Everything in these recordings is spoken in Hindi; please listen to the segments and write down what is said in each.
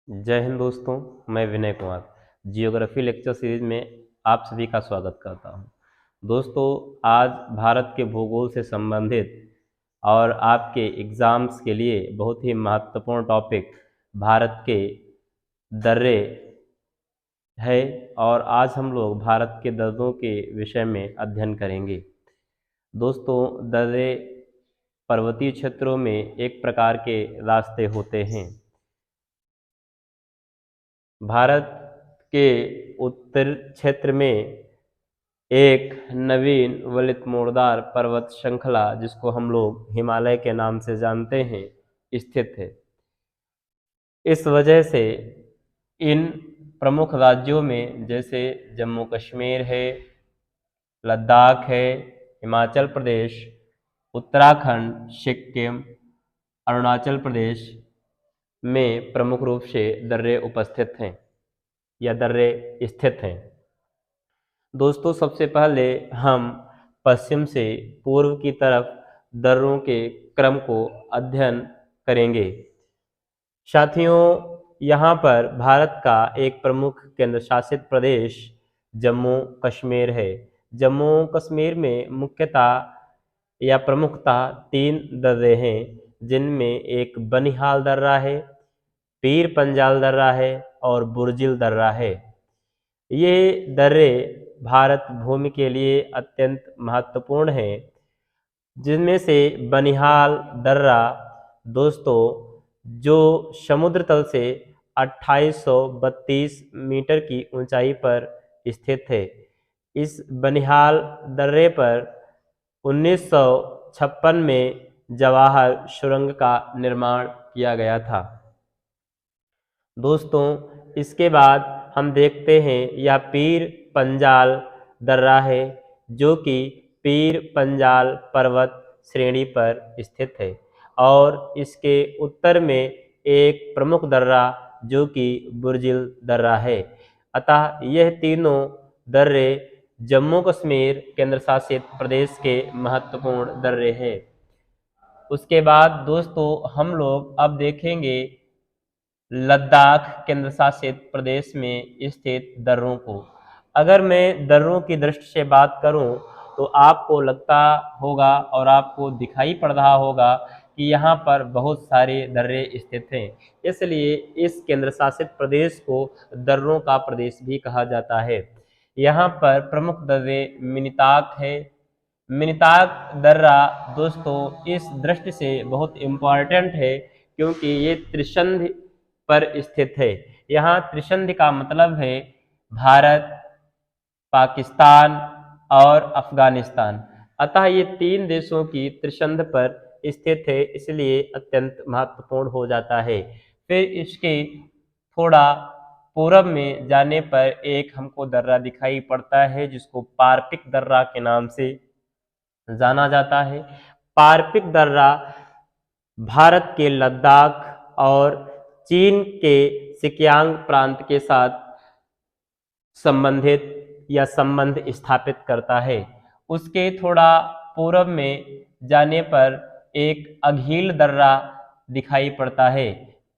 जय हिंद दोस्तों। मैं Vinay Kumar geography lecture series में आप सभी का स्वागत करता हूं। दोस्तों, आज भारत के भूगोल से संबंधित और आपके एग्ज़ाम्स के लिए बहुत ही महत्वपूर्ण टॉपिक भारत के दर्रे है और आज हम लोग भारत के दर्रों के विषय में अध्ययन करेंगे। दोस्तों, दर्रे पर्वतीय क्षेत्रों में एक प्रकार के रास्ते होते हैं। भारत के उत्तर क्षेत्र में एक नवीन वलित मोड़दार पर्वत श्रृंखला, जिसको हम लोग हिमालय के नाम से जानते हैं, स्थित है। इस वजह से इन प्रमुख राज्यों में जैसे जम्मू कश्मीर है, लद्दाख है, हिमाचल प्रदेश, उत्तराखंड, सिक्किम, अरुणाचल प्रदेश में प्रमुख रूप से दर्रे उपस्थित हैं या दर्रे स्थित हैं। दोस्तों, सबसे पहले हम पश्चिम से पूर्व की तरफ दर्रों के क्रम को अध्ययन करेंगे। साथियों, यहाँ पर भारत का एक प्रमुख केंद्र शासित प्रदेश जम्मू कश्मीर है। जम्मू कश्मीर में मुख्यतः या प्रमुखतः 3 दर्रे हैं, जिनमें एक बनिहाल दर्रा है, पीर पंजाल दर्रा है और बुर्जिल दर्रा है। ये दर्रे भारत भूमि के लिए अत्यंत महत्वपूर्ण हैं, जिनमें से बनिहाल दर्रा दोस्तों जो समुद्र तल से 2832 मीटर की ऊंचाई पर स्थित है। इस बनिहाल दर्रे पर 1956 में जवाहर सुरंग का निर्माण किया गया था। दोस्तों, इसके बाद हम देखते हैं यह पीर पंजाल दर्रा है, जो कि पीर पंजाल पर्वत श्रेणी पर स्थित है और इसके उत्तर में एक प्रमुख दर्रा जो कि बुर्जिल दर्रा है। अतः यह तीनों दर्रे जम्मू कश्मीर केंद्र शासित प्रदेश के महत्वपूर्ण दर्रे हैं। उसके बाद दोस्तों हम लोग अब देखेंगे लद्दाख केंद्र शासित प्रदेश में स्थित दर्रों को। अगर मैं दर्रों की दृष्टि से बात करूं तो आपको लगता होगा और आपको दिखाई पड़ रहा होगा कि यहाँ पर बहुत सारे दर्रे स्थित हैं। इसलिए इस केंद्र शासित प्रदेश को दर्रों का प्रदेश भी कहा जाता है। यहाँ पर प्रमुख दर्रे मिनिताक है। मिनिताक दर्रा दोस्तों इस दृष्टि से बहुत इम्पॉर्टेंट है क्योंकि ये त्रिशंधि पर स्थित है। यहाँ त्रिशंधि का मतलब है भारत, पाकिस्तान और अफगानिस्तान। अतः ये 3 देशों की त्रिशंध पर स्थित है, इसलिए अत्यंत महत्वपूर्ण हो जाता है। फिर इसके थोड़ा पूरब में जाने पर एक हमको दर्रा दिखाई पड़ता है, जिसको पारपिक दर्रा के नाम से जाना जाता है। पारपिक दर्रा भारत के लद्दाख और चीन के सिकियांग प्रांत के साथ संबंधित या संबंध स्थापित करता है। उसके थोड़ा पूर्व में जाने पर एक अघील दर्रा दिखाई पड़ता है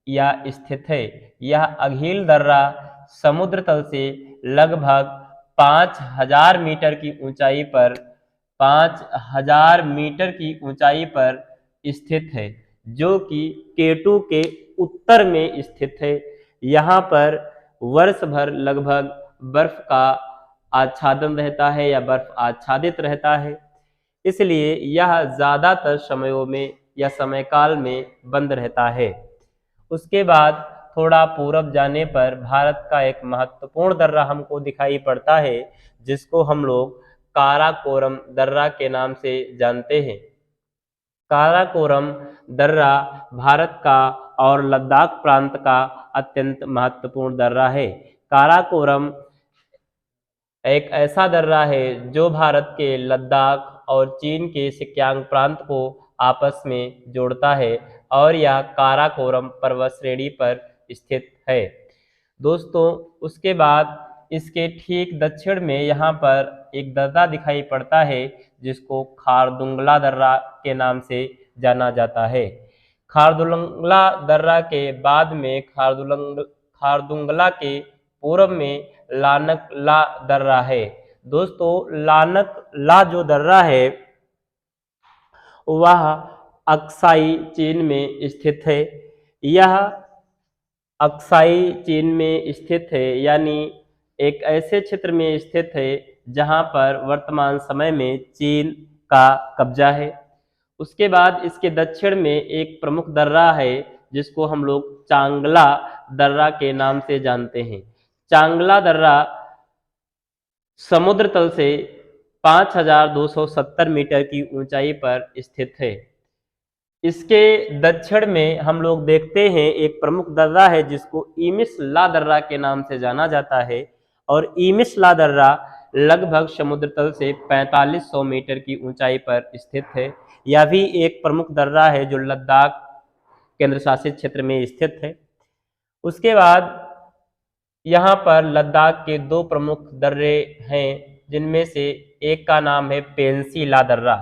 या स्थित है। यह अघील दर्रा समुद्र तल से लगभग 5000 मीटर की ऊंचाई पर 5000 मीटर की ऊंचाई पर स्थित है, जो कि केटू के उत्तर में स्थित है। यहाँ पर वर्ष भर लगभग बर्फ का आच्छादन रहता है या बर्फ आच्छादित रहता है, इसलिए यह ज़्यादातर समयों में या समय काल में बंद रहता है। उसके बाद थोड़ा पूरब जाने पर भारत का एक महत्वपूर्ण दर्रा हमको दिखाई पड़ता है, जिसको हम लोग काराकोरम दर्रा के नाम से जानते हैं। काराकोरम दर्रा भारत का और लद्दाख प्रांत का अत्यंत महत्वपूर्ण दर्रा है। काराकोरम एक ऐसा दर्रा है जो भारत के लद्दाख और चीन के सिकियांग प्रांत को आपस में जोड़ता है और यह काराकोरम पर्वत श्रेणी पर स्थित है। दोस्तों, उसके बाद इसके ठीक दक्षिण में यहाँ पर एक दर्रा दिखाई पड़ता है, जिसको खारदुंगला दर्रा के नाम से जाना जाता है। खारदुंगला दर्रा के बाद में खारदुंगला के पूर्व में लानक ला दर्रा है। दोस्तों लानक ला जो दर्रा है वह अक्साई चीन में स्थित है। यह अक्साई चीन में स्थित है, यानी एक ऐसे क्षेत्र में स्थित है जहां पर वर्तमान समय में चीन का कब्जा है। उसके बाद इसके दक्षिण में एक प्रमुख दर्रा है जिसको हम लोग चांगला दर्रा के नाम से जानते हैं। चांगला दर्रा समुद्र तल से 5270 मीटर की ऊंचाई पर स्थित है। इसके दक्षिण में हम लोग देखते हैं एक प्रमुख दर्रा है जिसको ईमिस ला दर्रा के नाम से जाना जाता है, और ईमिस ला दर्रा लगभग समुद्र तल से 4500 मीटर की ऊंचाई पर स्थित है। यह भी एक प्रमुख दर्रा है जो लद्दाख केंद्र शासित क्षेत्र में स्थित है। उसके बाद यहाँ पर लद्दाख के दो प्रमुख दर्रे हैं जिनमें से एक का नाम है पेंसी ला दर्रा।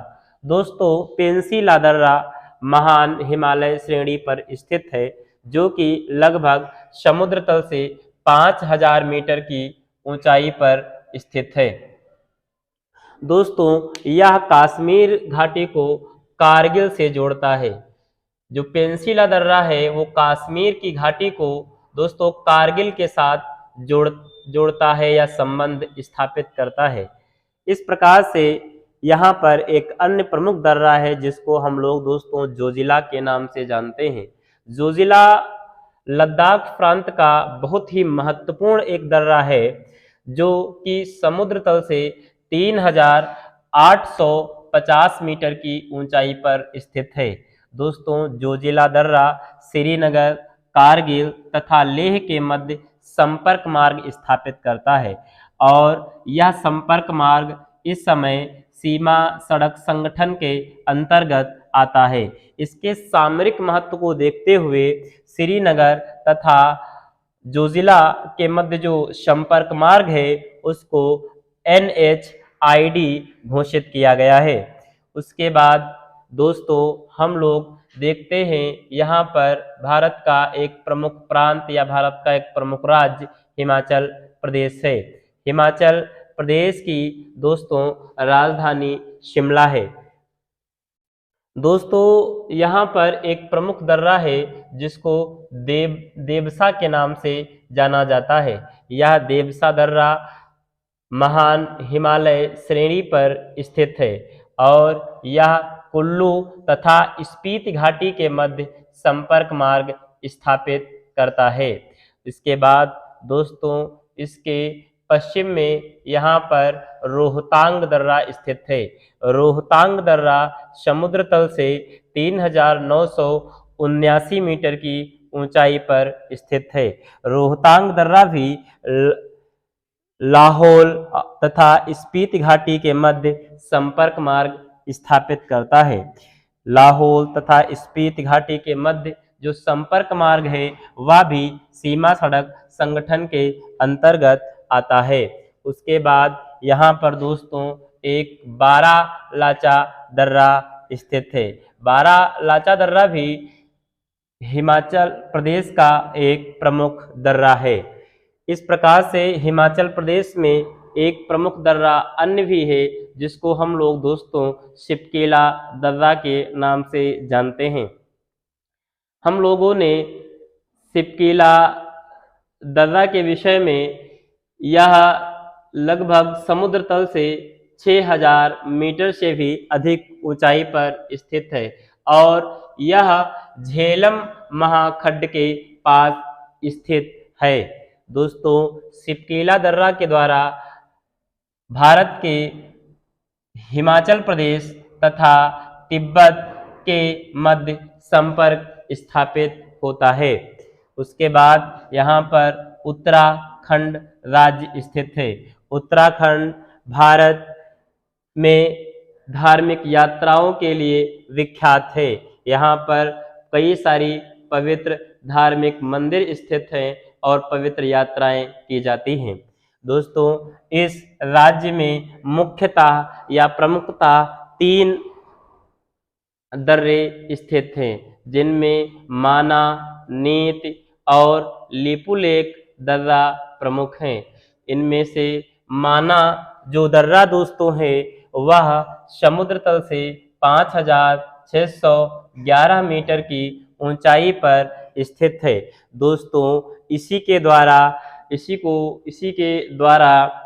दोस्तों पेंसी ला दर्रा महान हिमालय श्रेणी पर स्थित है जो कि लगभग समुद्र तल से 5000 मीटर की ऊंचाई पर स्थित है। दोस्तों यह कश्मीर घाटी को कारगिल से जोड़ता है। जो पेंसिला दर्रा है वो कश्मीर की घाटी को दोस्तों कारगिल के साथ जोड़ता है या संबंध स्थापित करता है। इस प्रकार से यहाँ पर एक अन्य प्रमुख दर्रा है जिसको हम लोग दोस्तों जोजिला के नाम से जानते हैं। जोजिला लद्दाख प्रांत का बहुत ही महत्वपूर्ण एक दर्रा है जो कि समुद्र तल से 3850 मीटर की ऊंचाई पर स्थित है। दोस्तों जोजिला दर्रा श्रीनगर, कारगिल तथा लेह के मध्य संपर्क मार्ग स्थापित करता है, और यह संपर्क मार्ग इस समय सीमा सड़क संगठन के अंतर्गत आता है। इसके सामरिक महत्व को देखते हुए श्रीनगर तथा जोजिला के मध्य जो संपर्क मार्ग है उसको NHID घोषित किया गया है। उसके बाद दोस्तों हम लोग देखते हैं यहाँ पर भारत का एक प्रमुख प्रांत या भारत का एक प्रमुख राज्य हिमाचल प्रदेश है। हिमाचल प्रदेश की दोस्तों राजधानी शिमला है। दोस्तों यहाँ पर एक प्रमुख दर्रा है जिसको देवसा के नाम से जाना जाता है। यह देवसा दर्रा महान हिमालय श्रेणी पर स्थित है और यह कुल्लू तथा स्पीति घाटी के मध्य संपर्क मार्ग स्थापित करता है। इसके बाद दोस्तों इसके पश्चिम में यहाँ पर रोहतांग दर्रा स्थित है। रोहतांग दर्रा समुद्र तल से 3979 मीटर की ऊंचाई पर स्थित है। रोहतांग दर्रा भी लाहौल तथा स्पीति घाटी के मध्य संपर्क मार्ग स्थापित करता है। लाहौल तथा स्पीति घाटी के मध्य जो संपर्क मार्ग है वह भी सीमा सड़क संगठन के अंतर्गत आता है। उसके बाद यहाँ पर दोस्तों एक बारालाचा दर्रा स्थित है। बारालाचा दर्रा भी हिमाचल प्रदेश का एक प्रमुख दर्रा है। इस प्रकार से हिमाचल प्रदेश में एक प्रमुख दर्रा अन्य भी है जिसको हम लोग दोस्तों शिपकेला दर्रा के नाम से जानते हैं। हम लोगों ने शिपकेला दर्रा के विषय में यह लगभग समुद्र तल से 6000 मीटर से भी अधिक ऊंचाई पर स्थित है और यह झेलम महाखंड के पास स्थित है। दोस्तों शिपकेला दर्रा के द्वारा भारत के हिमाचल प्रदेश तथा तिब्बत के मध्य संपर्क स्थापित होता है। उसके बाद यहाँ पर उत्तराखंड राज्य स्थित है। उत्तराखंड भारत में धार्मिक यात्राओं के लिए विख्यात है। यहाँ पर कई सारी पवित्र धार्मिक मंदिर स्थित हैं और पवित्र यात्राएं की जाती हैं। दोस्तों इस राज्य में मुख्यतः या प्रमुखतः 3 दर्रे स्थित हैं जिनमें माना, नीति और लिपुलेख दर्रा प्रमुख हैं। इनमें से माना जो दर्रा दोस्तों है वह समुद्र तल से 5611 मीटर की ऊंचाई पर स्थित है। दोस्तों इसी के द्वारा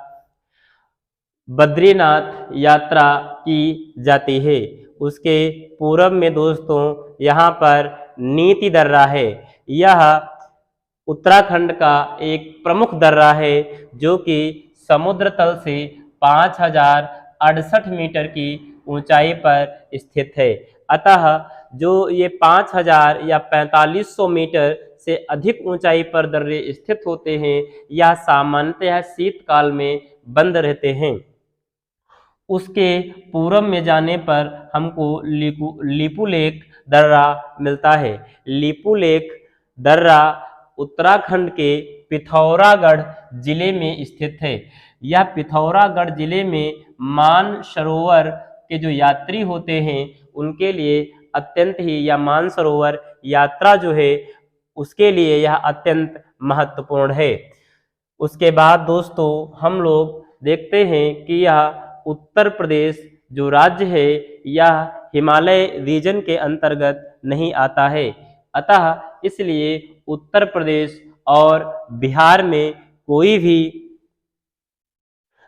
बद्रीनाथ यात्रा की जाती है। उसके पूरब में दोस्तों यहाँ पर नीति दर्रा है। यह उत्तराखंड का एक प्रमुख दर्रा है जो कि समुद्र तल से 5068 मीटर की ऊंचाई पर स्थित है। अतः जो ये 5000 या 4500 मीटर से अधिक ऊंचाई पर दर्रे स्थित होते हैं, यह सामान्यतः शीतकाल में बंद रहते हैं। उसके पूरब में जाने पर हमको लिपुलेख दर्रा मिलता है। लिपुलेख दर्रा उत्तराखंड के पिथौरागढ़ जिले में स्थित है। यह पिथौरागढ़ जिले में मानसरोवर के जो यात्री होते हैं उनके लिए अत्यंत ही, या मानसरोवर यात्रा जो है उसके लिए यह अत्यंत महत्वपूर्ण है। उसके बाद दोस्तों हम लोग देखते हैं कि यह उत्तर प्रदेश जो राज्य है यह हिमालय रीजन के अंतर्गत नहीं आता है। अतः इसलिए उत्तर प्रदेश और बिहार में कोई भी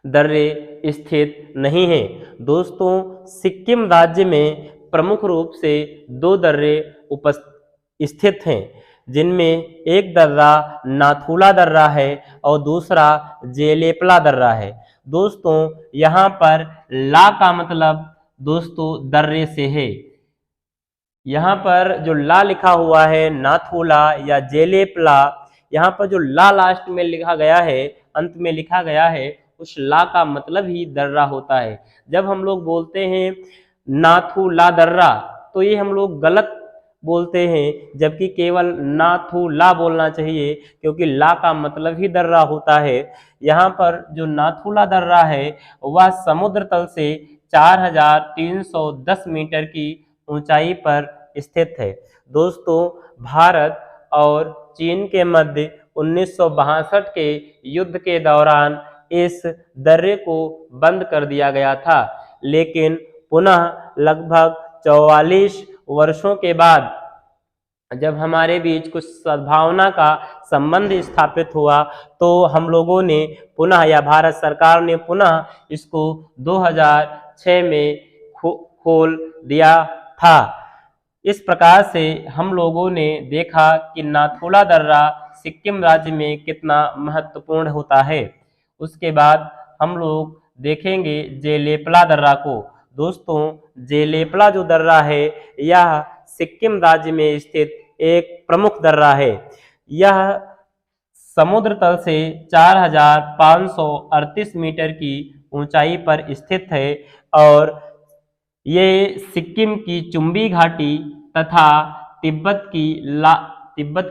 दर्रे स्थित नहीं है। दोस्तों सिक्किम राज्य में प्रमुख रूप से 2 दर्रे स्थित हैं, जिनमें एक दर्रा नाथुला दर्रा है और दूसरा जेलेपला दर्रा है। दोस्तों यहाँ पर ला का मतलब दोस्तों दर्रे से है। यहाँ पर जो ला लिखा हुआ है नाथुला या जेलेपला, यहाँ पर जो ला लास्ट में लिखा गया है, अंत में लिखा गया है, उस ला का मतलब ही दर्रा होता है। जब हम लोग बोलते हैं नाथुला दर्रा तो ये हम लोग गलत बोलते हैं, जबकि केवल नाथुला बोलना चाहिए क्योंकि ला का मतलब ही दर्रा होता है। यहाँ पर जो नाथुला दर्रा है वह समुद्र तल से 4310 मीटर की ऊंचाई पर स्थित है। दोस्तों भारत और चीन के मध्य 1962 के युद्ध के दौरान इस दर्रे को बंद कर दिया गया था, लेकिन पुनः लगभग 44 वर्षों के बाद जब हमारे बीच कुछ सद्भावना का संबंध स्थापित हुआ तो हम लोगों ने पुनः, या भारत सरकार ने पुनः इसको 2006 में खोल दिया था। इस प्रकार से हम लोगों ने देखा कि नाथुला दर्रा सिक्किम राज्य में कितना महत्वपूर्ण होता है। उसके बाद हम लोग देखेंगे जेलेपला दर्रा को। दोस्तों जेलेपला जो दर्रा है यह सिक्किम राज्य में स्थित एक प्रमुख दर्रा है। यह समुद्र तल से 4538 मीटर की ऊंचाई पर स्थित है और ये सिक्किम की चुम्बी घाटी तथा तिब्बत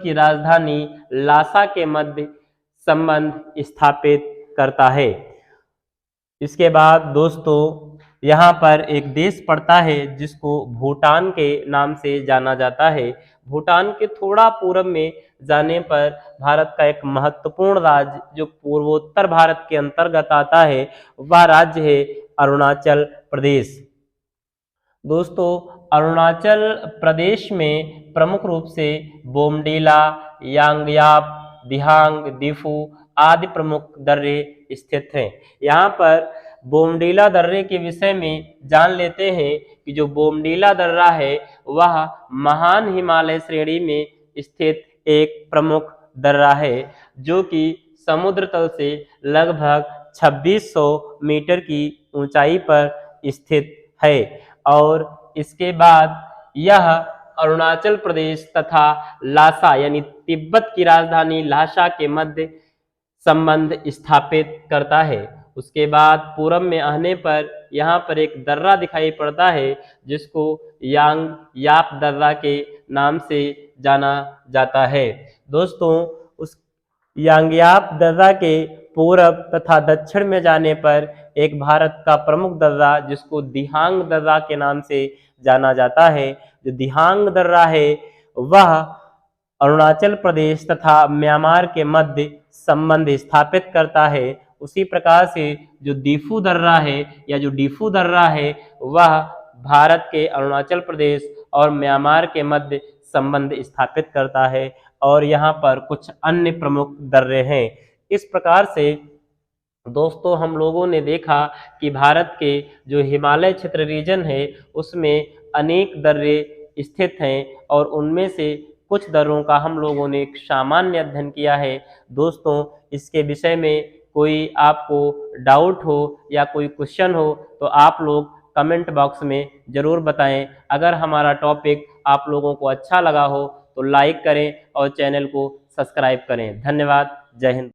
की राजधानी लासा के मध्य संबंध स्थापित करता है। इसके बाद दोस्तों यहाँ पर एक देश पड़ता है जिसको भूटान के नाम से जाना जाता है। भूटान के थोड़ा पूर्व में जाने पर भारत का एक महत्वपूर्ण राज्य जो पूर्वोत्तर भारत के अंतर्गत आता है वह राज्य है अरुणाचल प्रदेश। दोस्तों अरुणाचल प्रदेश में प्रमुख रूप से बोमडीला, यांगयाप, दिहांग, दिफू आदि प्रमुख दर्रे स्थित हैं। यहाँ पर बोमडीला दर्रे के विषय में जान लेते हैं कि जो बोमडीला दर्रा है वह महान हिमालय श्रेणी में स्थित एक प्रमुख दर्रा है जो कि समुद्र तल से लगभग 2600 मीटर की ऊंचाई पर स्थित है और इसके बाद यह अरुणाचल प्रदेश तथा लासा यानी तिब्बत की राजधानी लासा के मध्य संबंध स्थापित करता है। उसके बाद पूरब में आने पर यहाँ पर एक दर्रा दिखाई पड़ता है जिसको यांगयाप दर्रा के नाम से जाना जाता है। दोस्तों उस यांगयाप दर्रा के पूरब तथा दक्षिण में जाने पर एक भारत का प्रमुख दर्रा जिसको दिहांग दर्रा के नाम से जाना जाता है। जो दिहांग दर्रा है वह अरुणाचल प्रदेश तथा म्यांमार के मध्य संबंध स्थापित करता है, उसी प्रकार से जो दीफू दर्रा है या जो डीफू दर्रा है वह भारत के अरुणाचल प्रदेश और म्यांमार के मध्य संबंध स्थापित करता है। और यहाँ पर कुछ अन्य प्रमुख दर्रे हैं। इस प्रकार से दोस्तों हम लोगों ने देखा कि भारत के जो हिमालय क्षेत्र रीजन है उसमें अनेक दर्रे स्थित हैं और उनमें से कुछ दर्रों का हम लोगों ने एक सामान्य अध्ययन किया है। दोस्तों इसके विषय में कोई आपको डाउट हो या कोई क्वेश्चन हो तो आप लोग कमेंट बॉक्स में ज़रूर बताएं। अगर हमारा टॉपिक आप लोगों को अच्छा लगा हो तो लाइक करें और चैनल को सब्सक्राइब करें। धन्यवाद। जय हिंद।